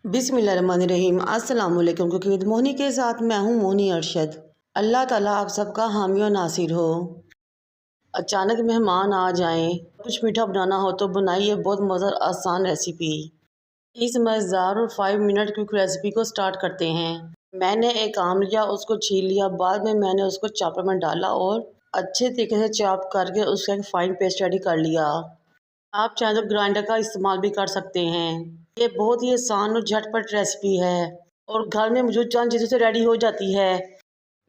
बिस्मिल्लाहिर्रहमानिर्रहीम। अस्सलाम वालेकुम। कुकिंग विद मोहनी के साथ मैं हूँ मोहनी अरशद। अल्लाह ताला आप सबका हामी और नासिर हो। अचानक मेहमान आ जाएं, कुछ मीठा बनाना हो तो बनाइए बहुत मज़ा आसान रेसिपी। इस मज़ेदार और 5 मिनट क्विक रेसिपी को स्टार्ट करते हैं। मैंने एक आम लिया, उसको छील लिया। बाद में मैंने उसको चॉपर में डाला और अच्छे तरीके से चॉप करके उसका एक फ़ाइन पेस्ट रेडी कर लिया। आप चाहे तो ग्राइंडर का इस्तेमाल भी कर सकते हैं। ये बहुत ही आसान और झटपट रेसिपी है और घर में मौजूद चंद चीज़ों से रेडी हो जाती है।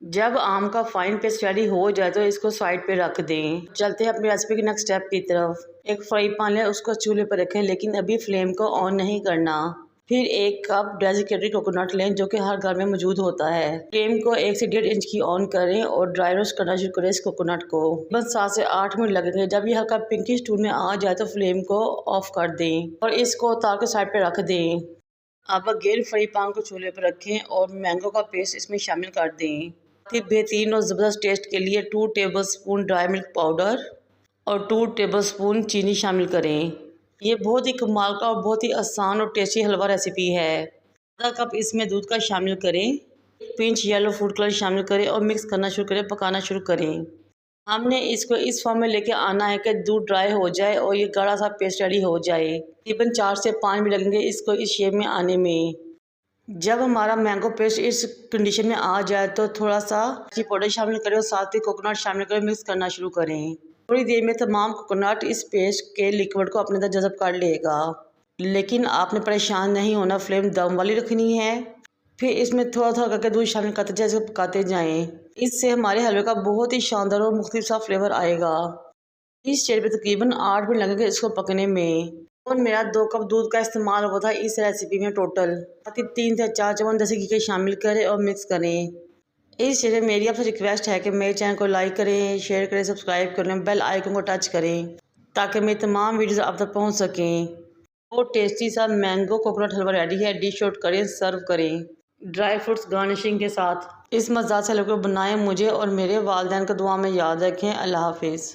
जब आम का फाइन पेस्ट रेडी हो जाए तो इसको साइड पे रख दें। चलते हैं अपनी रेसिपी के नेक्स्ट स्टेप की तरफ। एक फ्राई पैन लें, उसको चूल्हे पर रखें लेकिन अभी फ्लेम को ऑन नहीं करना। फिर 1 कप डेजिकेटेड कोकोनट लें जो कि हर घर में मौजूद होता है। फ्लेम को 1 से 1.5 इंच की ऑन करें और ड्राई रोस्ट करना शुरू करें इस कोकोनट को। बस 7 से 8 मिनट लगेंगे। जब ये हल्का पिंकिश टोन में आ जाए तो फ्लेम को ऑफ कर दें और इसको उतार के साइड पे रख दें। अब अगेन फ्राई पैन को चूल्हे पर रखें और मैंगो का पेस्ट इसमें शामिल कर दें। फिर बेहतरीन और ज़बरदस्त टेस्ट के लिए 2 टेबलस्पून ड्राई मिल्क पाउडर और 2 टेबलस्पून चीनी शामिल करें। ये बहुत ही कमाल का और बहुत ही आसान और टेस्टी हलवा रेसिपी है। आधा कप इसमें दूध का शामिल करें, पिंच येलो फूड कलर शामिल करें और मिक्स करना शुरू करें, पकाना शुरू करें। हमने इसको इस फॉर्म में लेके आना है कि दूध ड्राई हो जाए और ये गाढ़ा सा पेस्ट रेडी हो जाए। तकरीबन 4 से 5 मिनट लगेंगे इसको इस शेप में आने में। जब हमारा मैंगो पेस्ट इस कंडीशन में आ जाए तो थोड़ा सा इलायची पाउडर शामिल करें और साथ ही कोकोनट शामिल करें, मिक्स करना शुरू करें। थोड़ी देर में तमाम कोकोनट इस पेस्ट के लिक्विड को अपने अंदर जज़ब कर लेगा। लेकिन आपने परेशान नहीं होना, फ्लेम दम वाली रखनी है। फिर इसमें थोड़ा थोड़ा करके दूध शामिल करते जाए, इसको पकाते जाएं। इससे हमारे हलवे का बहुत ही शानदार और मुख्तलिफ सा फ्लेवर आएगा। इस स्टेज पे तकरीबन 8 मिनट लगेंगे इसको पकने में। और मेरा 2 कप दूध का इस्तेमाल हुआ था इस रेसिपी में टोटल। 3 से 4 चम्मच देसी घी के शामिल करें और मिक्स करें। इस चीज़ में मेरी आपसे रिक्वेस्ट है कि मेरे चैनल को लाइक करें, शेयर करें, सब्सक्राइब करें, बेल आइकन को टच करें ताकि मेरी तमाम वीडियोस आप तक पहुंच सकें। और टेस्टी सा मैंगो कोकोनट हलवा रेडी है। डिश आउट करें, सर्व करें ड्राई फ्रूट्स गार्निशिंग के साथ। इस मज़ेदार से हलवे को बनाएं, मुझे और मेरे वालिदैन को दुआ में याद रखें। अल्लाह हाफिज़।